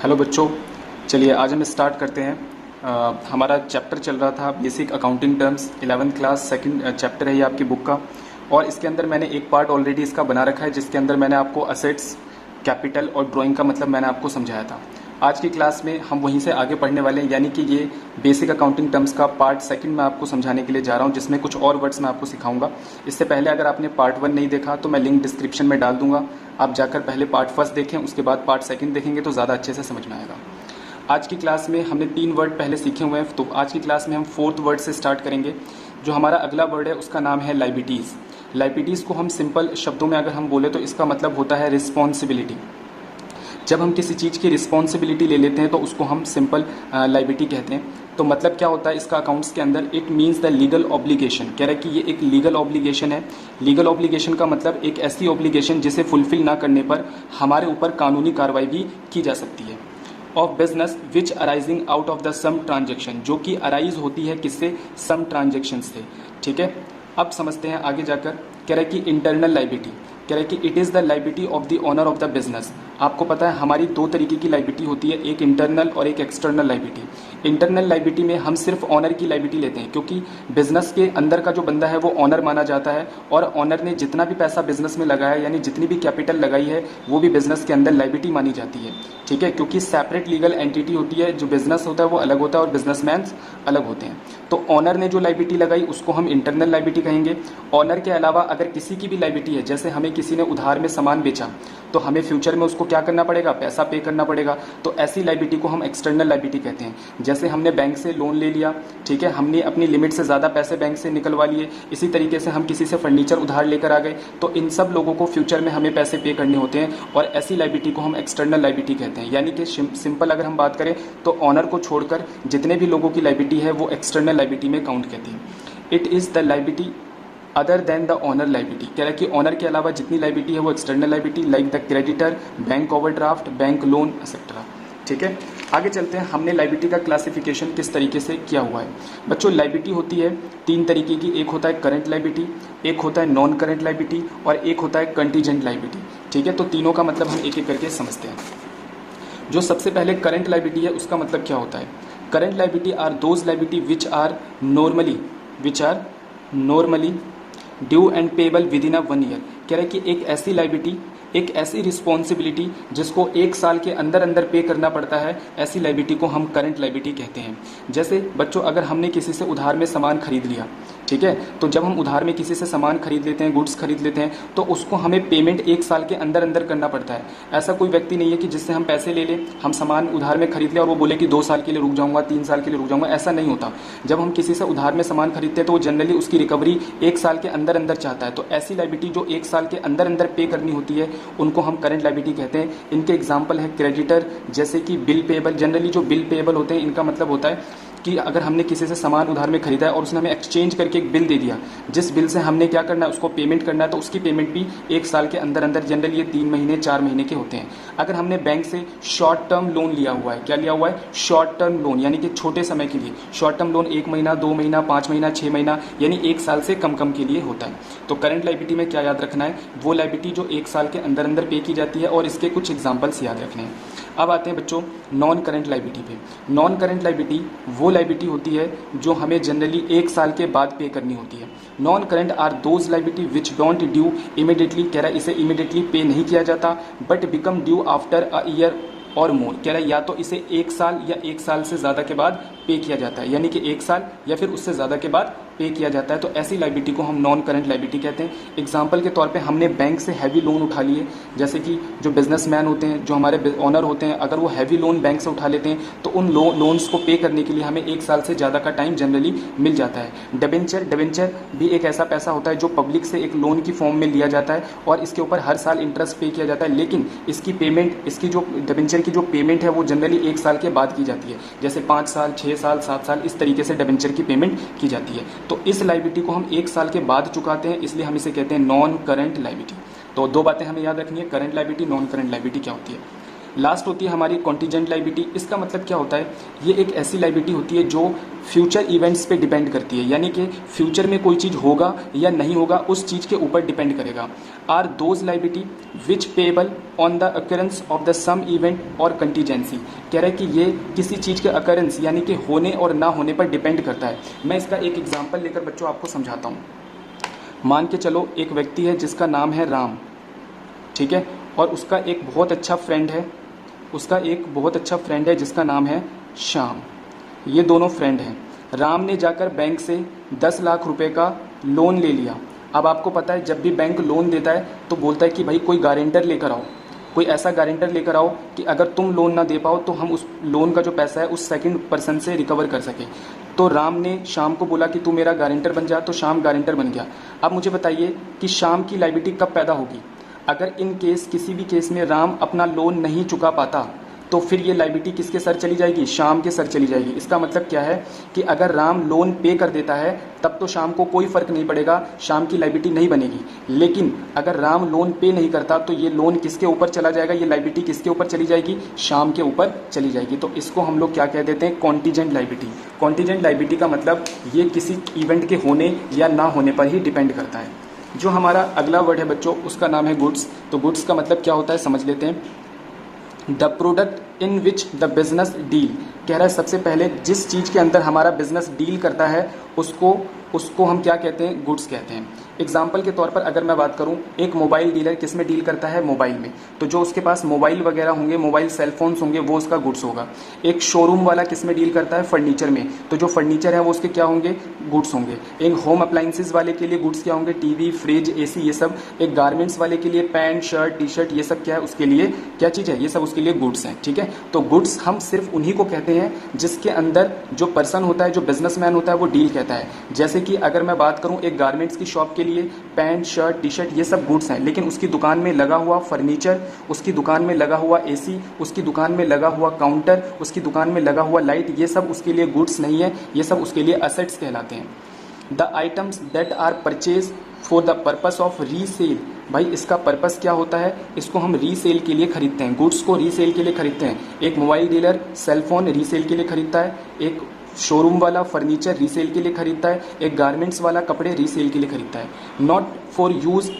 Hello बच्चों, चलिए आज हम स्टार्ट करते हैं। हमारा चैप्टर चल रहा था basic accounting terms, 11th class second chapter है ये आपकी बुक का। और इसके अंदर मैंने एक पार्ट ऑलरेडी इसका बना रखा है जिसके अंदर मैंने आपको असेट्स, कैपिटल और ड्राइंग का मतलब मैंने आपको समझाया था। आज की क्लास में हम वहीं से आगे पढ़ने वाले हैं, यानी कि ये बेसिक अकाउंटिंग टर्म्स का पार्ट सेकंड मैं आपको समझाने के लिए जा रहा हूँ, जिसमें कुछ और वर्ड्स मैं आपको सिखाऊंगा। इससे पहले अगर आपने पार्ट 1 नहीं देखा तो मैं लिंक डिस्क्रिप्शन में डाल दूंगा, आप जाकर पहले पार्ट फर्स्ट देखें, उसके बाद पार्ट सेकंड देखेंगे तो ज़्यादा अच्छे से समझ में आएगा। आज की क्लास में हमने 3 वर्ड पहले सीखे हुए हैं, तो आज की क्लास में हम 4th वर्ड से स्टार्ट करेंगे। जो हमारा अगला वर्ड है उसका नाम है लाइबिलिटीज़। लाइबिलिटीज़ को हम सिंपल शब्दों में अगर हम बोले तो इसका मतलब होता है रिस्पॉन्सिबिलिटी। जब हम किसी चीज़ की रिस्पॉन्सिबिलिटी ले लेते हैं तो उसको हम सिंपल लाइबिलिटी कहते हैं। तो मतलब क्या होता है इसका अकाउंट्स के अंदर, it means the legal obligation. कह रहा है कि ये एक लीगल ऑब्लिगेशन है। लीगल ऑब्लिगेशन का मतलब एक ऐसी ऑब्लिगेशन जिसे फुलफिल ना करने पर हमारे ऊपर कानूनी कार्रवाई भी की जा सकती है। Of business which arising out of the some transaction, जो कि अराइज होती है किससे, सम ट्रांजेक्शन से। ठीक है, अब समझते हैं आगे जाकर। कह रहा है कि इंटरनल लाइबिलिटी, कह रहा है कि it is the liability of the owner of the business. आपको पता है हमारी 2 तरीके की लाइबिलिटी होती है, एक इंटरनल और एक एक्सटर्नल लाइबिलिटी। इंटरनल लाइबिलिटी में हम सिर्फ ऑनर की लाइबिलिटी लेते हैं, क्योंकि बिजनेस के अंदर का जो बंदा है वो ऑनर माना जाता है, और ऑनर ने जितना भी पैसा बिजनेस में लगाया यानी जितनी भी कैपिटल लगाई है वो भी बिजनेस के अंदर लाइबिलिटी मानी जाती है। ठीक है, क्योंकि सेपरेट लीगल एंटिटी होती है, जो बिजनेस होता है वो अलग होता है और बिजनेसमैन अलग होते हैं। तो ऑनर ने जो लाइबिलिटी लगाई उसको हम इंटरनल लाइबिलिटी कहेंगे। ऑनर के अलावा अगर किसी की भी लाइबिलिटी है, जैसे हमें किसी ने उधार में सामान बेचा तो हमें फ्यूचर में उसको क्या करना पड़ेगा, पैसा पे करना पड़ेगा, तो ऐसी लाइबिलिटी को हम एक्सटर्नल लाइबिलिटी कहते हैं। जैसे हमने बैंक से लोन ले लिया, ठीक है, हमने अपनी लिमिट से ज़्यादा पैसे बैंक से निकलवा लिए, इसी तरीके से हम किसी से फर्नीचर उधार लेकर आ गए, तो इन सब लोगों को फ्यूचर में हमें पैसे पे करने होते हैं, और ऐसी लाइबिलिटी को हम एक्सटर्नल लाइबिलिटी कहते हैं। यानी कि सिंपल अगर हम बात करें तो ऑनर को छोड़कर जितने भी लोगों की लाइबिलिटी है वो एक्सटर्नल लाइबिलिटी में काउंट कहती है। It is the liability other than the owner liability. कह रहा है कि ऑनर के अलावा जितनी लाइबिलिटी है वो external liability, like the creditor, bank overdraft, bank loan etcetera. ठीक है, आगे चलते हैं। हमने लाइबिलिटी का क्लासिफिकेशन किस तरीके से किया हुआ है। बच्चों, लाइबिलिटी होती है 3 तरीके की, एक होता है करंट लाइबिलिटी, एक होता है नॉन करंट लाइबिलिटी और एक होता है कंटीजेंट लाइबिलिटी। ठीक है, तो तीनों का मतलब हम एक एक करके समझते हैं। जो सबसे पहले करंट लाइबिलिटी है उसका मतलब क्या होता है। Current liability are those liability which are normally due and payable within 1 year. कह रहे हैं कि एक ऐसी लाइबिलिटी, एक ऐसी रिस्पॉन्सिबिलिटी जिसको 1 साल के अंदर अंदर पे करना पड़ता है, ऐसी लाइबिलिटी को हम करंट लाइबिलिटी कहते हैं। जैसे बच्चों, अगर हमने किसी से उधार में सामान खरीद लिया, ठीक है, तो जब हम उधार में किसी से सामान खरीद लेते हैं, गुड्स खरीद लेते हैं, तो उसको हमें पेमेंट 1 साल के अंदर अंदर करना पड़ता है। ऐसा कोई व्यक्ति नहीं है कि जिससे हम पैसे ले लें, हम सामान उधार में खरीद लें और वो बोले कि 2 साल के लिए रुक जाऊंगा, 3 साल के लिए रुक जाऊंगा, ऐसा नहीं होता। जब हम किसी से उधार में सामान खरीदते हैं तो वो जनरली उसकी रिकवरी 1 साल के अंदर अंदर चाहता है। तो ऐसी लाइबिलिटी जो 1 साल के अंदर अंदर पे करनी होती है उनको हम करंट लाइबिलिटी कहते हैं। इनके एग्जाम्पल है क्रेडिटर, जैसे कि बिल पेएबल। जनरली जो बिल पेएबल होते हैं इनका मतलब होता है कि अगर हमने किसी से सामान उधार में खरीदा है और उसने हमें एक्सचेंज करके एक बिल दे दिया, जिस बिल से हमने क्या करना है, उसको पेमेंट करना है, तो उसकी पेमेंट भी 1 साल के अंदर अंदर, जनरली ये 3 महीने 4 महीने के होते हैं। अगर हमने बैंक से शॉर्ट टर्म लोन लिया हुआ है, क्या लिया हुआ है, शॉर्ट टर्म लोन, यानी कि छोटे समय के लिए। शॉर्ट टर्म लोन 1 महीना, 2 महीना, 5 महीना, 6 महीना, यानी 1 साल से कम कम के लिए होता है। तो करंट लाइबिलिटी में क्या याद रखना है, वो लाइबिलिटी जो 1 साल के अंदर अंदर पे की जाती है, और इसके कुछ एग्जाम्पल्स याद रखने हैं। अब आते हैं बच्चों नॉन करंट लाइबिलिटी पे। नॉन करंट लाइबिलिटी वो लाइबिलिटी होती है जो हमें जनरली 1 साल के बाद पे करनी होती है। Non current are those liability which don't due immediately. कह रहा है इसे इमीडिएटली पे नहीं किया जाता, but become due after a year or more. कह रहा है या तो इसे 1 साल या 1 साल से ज़्यादा के बाद पे किया जाता है, यानी कि 1 साल या फिर उससे ज़्यादा के बाद पे किया जाता है। तो ऐसी लाइबिलिटी को हम नॉन करंट लाइबिलिटी कहते हैं। एग्जाम्पल के तौर पे हमने बैंक से हैवी लोन उठा लिए, जैसे कि जो बिजनेसमैन होते हैं, जो हमारे ऑनर होते हैं, अगर वो हैवी लोन बैंक से उठा लेते हैं तो उन लोन्स को पे करने के लिए हमें 1 साल से ज़्यादा का टाइम जनरली मिल जाता है। डिबेंचर भी एक ऐसा पैसा होता है जो पब्लिक से एक लोन की फॉर्म में लिया जाता है और इसके ऊपर हर साल इंटरेस्ट पे किया जाता है, लेकिन इसकी पेमेंट, इसकी जो डिबेंचर की जो पेमेंट है वो जनरली 1 साल के बाद की जाती है। जैसे 5 साल, 6 साल, 7 साल, इस तरीके से डिबेंचर की पेमेंट की जाती है। तो इस लाइबिलिटी को हम 1 साल के बाद चुकाते हैं, इसलिए हम इसे कहते हैं नॉन करंट लाइबिलिटी। तो 2 बातें हमें याद रखनी है, current liability, non current liability क्या होती है। लास्ट होती है हमारी कॉन्टीजेंट लाइबिलिटी। इसका मतलब क्या होता है, ये एक ऐसी लाइबिलिटी होती है जो फ्यूचर इवेंट्स पे डिपेंड करती है, यानी कि फ्यूचर में कोई चीज़ होगा या नहीं होगा उस चीज़ के ऊपर डिपेंड करेगा। Are those liability which payable on the occurrence of the some event or contingency. कह रहा है कि ये किसी चीज़ के अकरेंस यानी कि होने और ना होने पर डिपेंड करता है। मैं इसका एक एग्जाम्पल लेकर बच्चों आपको समझाता हूँ। मान के चलो एक व्यक्ति है जिसका नाम है राम, ठीक है, और उसका एक बहुत अच्छा फ्रेंड है जिसका नाम है श्याम। ये दोनों फ्रेंड हैं। राम ने जाकर बैंक से 10 लाख रुपए का लोन ले लिया। अब आपको पता है जब भी बैंक लोन देता है तो बोलता है कि भाई कोई गारंटर लेकर आओ, कोई ऐसा गारंटर लेकर आओ कि अगर तुम लोन ना दे पाओ तो हम उस लोन का जो पैसा है उस सेकंड पर्सन से रिकवर कर सके। तो राम ने शाम को बोला कि तू मेरा गारंटर बन जा, तो शाम गारंटर बन गया। अब मुझे बताइए कि शाम की लायबिलिटी कब पैदा होगी? अगर इन केस किसी भी केस में राम अपना लोन नहीं चुका पाता तो फिर ये लायबिलिटी किसके सर चली जाएगी? शाम के सर चली जाएगी। इसका मतलब क्या है कि अगर राम लोन पे कर देता है तब तो शाम को कोई फर्क नहीं पड़ेगा, शाम की लायबिलिटी नहीं बनेगी। लेकिन अगर राम लोन पे नहीं करता तो ये लोन किसके ऊपर चला जाएगा, ये लायबिलिटी किसके ऊपर चली जाएगी? शाम के ऊपर चली जाएगी। तो इसको हम लोग क्या कह देते हैं? Contingent liability. कॉन्टीजेंट लायबिलिटी का मतलब ये किसी इवेंट के होने या ना होने पर ही डिपेंड करता है। जो हमारा अगला वर्ड है बच्चों उसका नाम है गुड्स। तो गुड्स का मतलब क्या होता है समझ लेते हैं। The product in which the business deal. कह रहा है सबसे पहले जिस चीज़ के अंदर हमारा बिजनेस डील करता है उसको हम क्या कहते हैं? गुड्स कहते हैं। एग्जाम्पल के तौर पर अगर मैं बात करूं, एक मोबाइल डीलर किस में डील करता है? मोबाइल में। तो जो उसके पास मोबाइल वगैरह होंगे, मोबाइल सेलफोन्स होंगे, वो उसका गुड्स होगा। एक शोरूम वाला किस में डील करता है? फर्नीचर में। तो जो फर्नीचर है वो उसके क्या होंगे? गुड्स होंगे। एक होम अप्लाइंसेज वाले के लिए गुड्स क्या होंगे? टीवी, फ्रिज, एसी, ये सब। एक गारमेंट्स वाले के लिए पैंट, शर्ट, टी शर्ट, ये सब क्या है? उसके लिए क्या चीज़ है? ये सब उसके लिए गुड्स हैं। ठीक है, तो गुड्स हम सिर्फ उन्हीं को कहते हैं जिसके अंदर जो पर्सन होता है, जो बिजनेसमैन होता है, वो डील कहता है। जैसे कि अगर मैं बात करूं एक गारमेंट्स की शॉप के लिए पैंट, शर्ट, टी शर्ट ये सब गुड्स हैं, लेकिन उसकी दुकान में लगा हुआ फर्नीचर, उसकी दुकान में लगा हुआ एसी, उसकी दुकान में लगा हुआ काउंटर, उसकी दुकान में लगा हुआ लाइट, ये सब उसके लिए गुड्स नहीं है, ये सब उसके लिए असेट्स कहलाते हैं। The items that are purchase for the purpose of resale. भाई इसका पर्पस क्या होता है? इसको हम रीसेल के लिए खरीदते हैं, गुड्स को रीसेल के लिए खरीदते हैं। एक मोबाइल डीलर सेलफोन रीसेल के लिए खरीदता है, एक शोरूम वाला फर्नीचर रीसेल के लिए खरीदता है, एक गारमेंट्स वाला कपड़े रीसेल के लिए खरीदता है। Not for use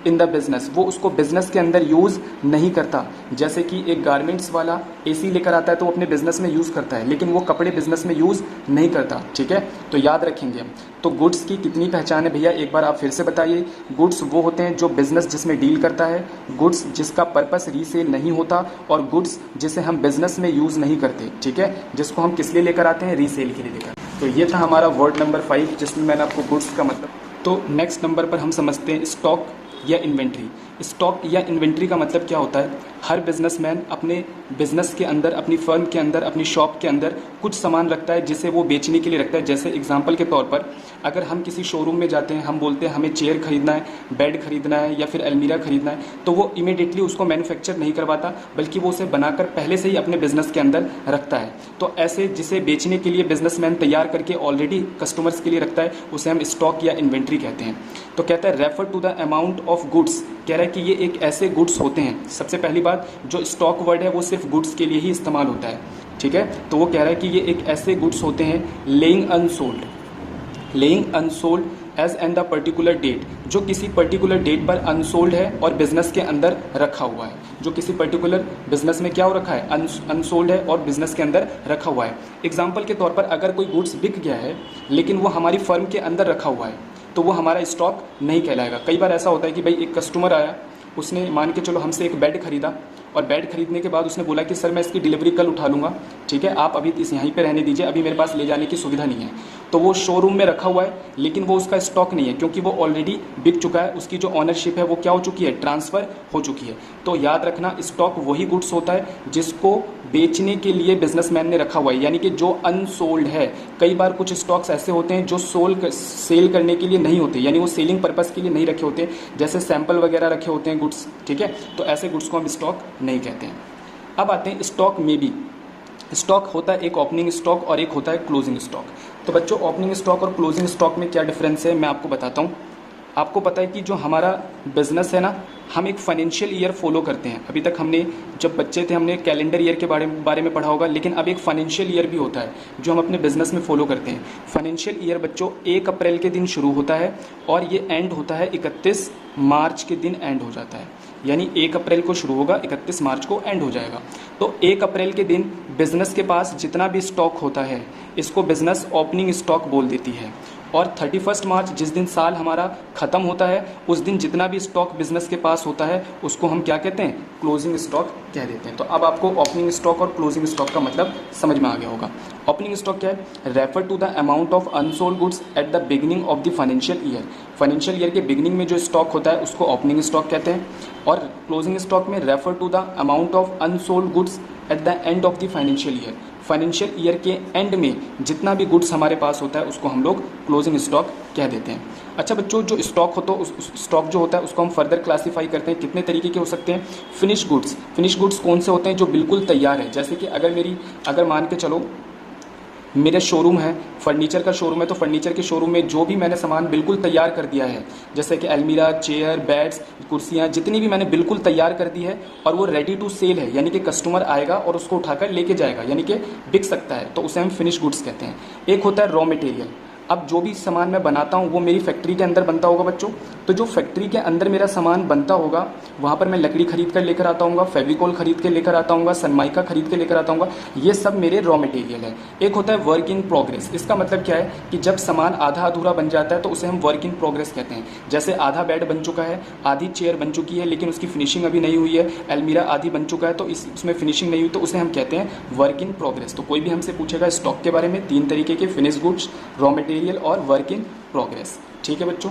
in the business, वो उसको बिजनेस के अंदर यूज़ नहीं करता। जैसे कि एक गारमेंट्स वाला एसी लेकर आता है तो वो अपने बिजनेस में यूज़ करता है, लेकिन वो कपड़े बिजनेस में यूज़ नहीं करता। ठीक है, तो याद रखेंगे हम। तो गुड्स की कितनी पहचान है भैया, एक बार आप फिर से बताइए। गुड्स वो होते हैं जो बिजनेस जिसमें डील करता है, गुड्स जिसका पर्पस रीसेल नहीं होता, और गुड्स जिसे हम बिजनेस में यूज़ नहीं करते। ठीक है, जिसको हम किस लिए लेकर आते हैं? रीसेल के लिए लेकर। तो ये था हमारा वर्ड नंबर 5 जिसमें मैंने आपको गुड्स का मतलब। तो नेक्स्ट नंबर पर हम समझते हैं स्टॉक या इन्वेंट्री। स्टॉक या इन्वेंट्री का मतलब क्या होता है? हर बिजनेसमैन अपने बिजनेस के अंदर, अपनी फर्म के अंदर, अपनी शॉप के अंदर कुछ सामान रखता है जिसे वो बेचने के लिए रखता है। जैसे एग्जांपल के तौर पर अगर हम किसी शोरूम में जाते हैं, हम बोलते हैं हमें चेयर खरीदना है, बेड खरीदना है या फिर अलमीरा खरीदना है, तो वो इमीडिएटली उसको मैन्युफैक्चर नहीं करवाता, बल्कि वो उसे बनाकर पहले से ही अपने बिजनेस के अंदर रखता है। तो ऐसे जिसे बेचने के लिए बिजनेसमैन तैयार करके ऑलरेडी कस्टमर्स के लिए रखता है, उसे हम स्टॉक या इन्वेंट्री कहते हैं। तो कहता है refer to the amount of goods. कह रहा है कि ये एक ऐसे गुड्स होते हैं। सबसे पहली बात, जो स्टॉक वर्ड है वो सिर्फ गुड्स के लिए ही इस्तेमाल होता है। ठीक है, तो वो कह रहा है कि ये एक ऐसे गुड्स होते हैं laying unsold as and the particular date, जो किसी पर्टिकुलर डेट पर अनसोल्ड है और बिजनेस के अंदर रखा हुआ है। जो किसी पर्टिकुलर बिजनेस में क्या हो रखा है? अनसोल्ड है और बिजनेस के अंदर रखा हुआ है। एग्जाम्पल के तौर पर अगर कोई गुड्स बिक गया है लेकिन वो हमारी फर्म के अंदर रखा हुआ है तो वो हमारा स्टॉक नहीं कहलाएगा। कई बार ऐसा होता है कि भाई एक कस्टमर आया, उसने मान के चलो हमसे एक बेड खरीदा, और बेड खरीदने के बाद उसने बोला कि सर मैं इसकी डिलीवरी कल उठा लूँगा, ठीक है, आप अभी इस यहीं पे रहने दीजिए, अभी मेरे पास ले जाने की सुविधा नहीं है। तो वो शोरूम में रखा हुआ है लेकिन वो उसका स्टॉक नहीं है, क्योंकि वो ऑलरेडी बिक चुका है, उसकी जो ऑनरशिप है वो क्या हो चुकी है? ट्रांसफ़र हो चुकी है। तो याद रखना, स्टॉक वही गुड्स होता है जिसको बेचने के लिए बिजनेसमैन ने रखा हुआ है, यानी कि जो अनसोल्ड है। कई बार कुछ स्टॉक्स ऐसे होते हैं जो सेल करने के लिए नहीं होते, यानी वो सेलिंग पर्पज़ के लिए नहीं रखे होते, जैसे सैंपल वगैरह रखे होते हैं गुड्स। ठीक है, तो ऐसे गुड्स को हम स्टॉक नहीं कहते हैं। अब आते हैं स्टॉक में भी। स्टॉक होता है एक ओपनिंग स्टॉक और एक होता है क्लोजिंग स्टॉक। तो बच्चों ओपनिंग स्टॉक और क्लोजिंग स्टॉक में क्या डिफरेंस है मैं आपको बताता हूँ। आपको पता है कि जो हमारा बिजनेस है ना, हम एक फाइनेंशियल ईयर फॉलो करते हैं। अभी तक हमने जब बच्चे थे हमने कैलेंडर ईयर के बारे में पढ़ा होगा, लेकिन अब एक फाइनेंशियल ईयर भी होता है जो हम अपने बिजनेस में फॉलो करते हैं। फाइनेंशियल ईयर बच्चों 1 अप्रैल के दिन शुरू होता है और ये एंड होता है 31 मार्च के दिन एंड हो जाता है। यानी 1 अप्रैल को शुरू होगा, 31 मार्च को एंड हो जाएगा। तो 1 अप्रैल के दिन बिजनेस के पास जितना भी स्टॉक होता है इसको बिजनेस ओपनिंग स्टॉक बोल देती है। और 31 मार्च जिस दिन साल हमारा ख़त्म होता है उस दिन जितना भी स्टॉक बिजनेस के पास होता है उसको हम क्या कहते हैं, क्लोजिंग स्टॉक कह देते हैं। तो अब आपको ओपनिंग स्टॉक और क्लोजिंग स्टॉक का मतलब समझ में आ गया होगा। ओपनिंग स्टॉक क्या है, refer to the amount of unsold goods at the beginning of the financial year. Financial year के बिगिनिंग में जो स्टॉक होता है उसको ओपनिंग स्टॉक कहते हैं। और क्लोजिंग स्टॉक में refer to the amount of unsold goods at the end of the financial year. Financial year के एंड में जितना भी गुड्स हमारे पास होता है उसको हम लोग क्लोजिंग स्टॉक कह देते हैं। अच्छा बच्चों, जो स्टॉक होता है उस स्टॉक जो होता है उसको हम फर्दर क्लासीफाई करते हैं। कितने तरीके के हो सकते हैं, फिनिश गुड्स। फिनिश गुड्स कौन से होते हैं, जो बिल्कुल तैयार है। जैसे कि अगर मान के चलो मेरे शोरूम है, फर्नीचर का शोरूम है, तो फर्नीचर के शोरूम में जो भी मैंने सामान बिल्कुल तैयार कर दिया है, जैसे कि अलमीरा, चेयर, बेड्स, कुर्सियाँ, जितनी भी मैंने बिल्कुल तैयार कर दी है और वो रेडी टू सेल है, यानी कि कस्टमर आएगा और उसको उठाकर लेके जाएगा, यानी कि बिक सकता है, तो उसे हम फिनिश गुड्स कहते हैं। एक होता है रॉ मटेरियल। अब जो भी सामान मैं बनाता हूँ वो मेरी फैक्ट्री के अंदर बनता होगा बच्चों, तो जो फैक्ट्री के अंदर मेरा सामान बनता होगा वहाँ पर मैं लकड़ी खरीद कर लेकर आता हूँ, फेविकॉल खरीद के लेकर आता हूँ, सनमाइका खरीद के लेकर आता हूँ, ये सब मेरे रॉ मटेरियल है। एक होता है वर्क इन प्रोग्रेस। इसका मतलब क्या है कि जब सामान आधा अधूरा बन जाता है तो उसे हम वर्क इन प्रोग्रेस कहते हैं। जैसे आधा बेड बन चुका है, आधी चेयर बन चुकी है लेकिन उसकी फिनिशिंग अभी नहीं हुई है, अलमीरा आधी बन चुका है तो उसमें फिनिशिंग नहीं हुई, तो उसे हम कहते हैं वर्क इन प्रोग्रेस। तो कोई भी हमसे पूछेगा स्टॉक के बारे में, 3 तरीके के, फिनिश गुड्स, रॉ मटेरियल और वर्क इन प्रोग्रेस। ठीक है बच्चों,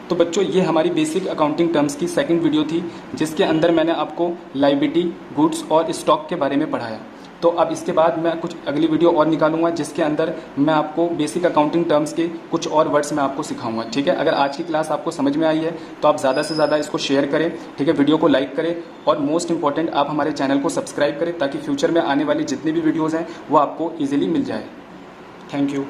तो बच्चों ये हमारी बेसिक अकाउंटिंग टर्म्स की सेकंड वीडियो थी जिसके अंदर मैंने आपको लायबिलिटी, गुड्स और स्टॉक के बारे में पढ़ाया। तो अब इसके बाद मैं कुछ अगली वीडियो और निकालूंगा जिसके अंदर मैं आपको बेसिक अकाउंटिंग टर्म्स के कुछ और वर्ड्स मैं आपको सिखाऊंगा। ठीक है, अगर आज की क्लास आपको समझ में आई है तो आप ज़्यादा से ज़्यादा इसको शेयर करें, ठीक है, वीडियो को लाइक करें और मोस्ट इंपॉर्टेंट आप हमारे चैनल को सब्सक्राइब करें ताकि फ्यूचर में आने वाली जितनी भी वीडियोज़ हैं वो आपको ईजिली मिल जाए। Thank you.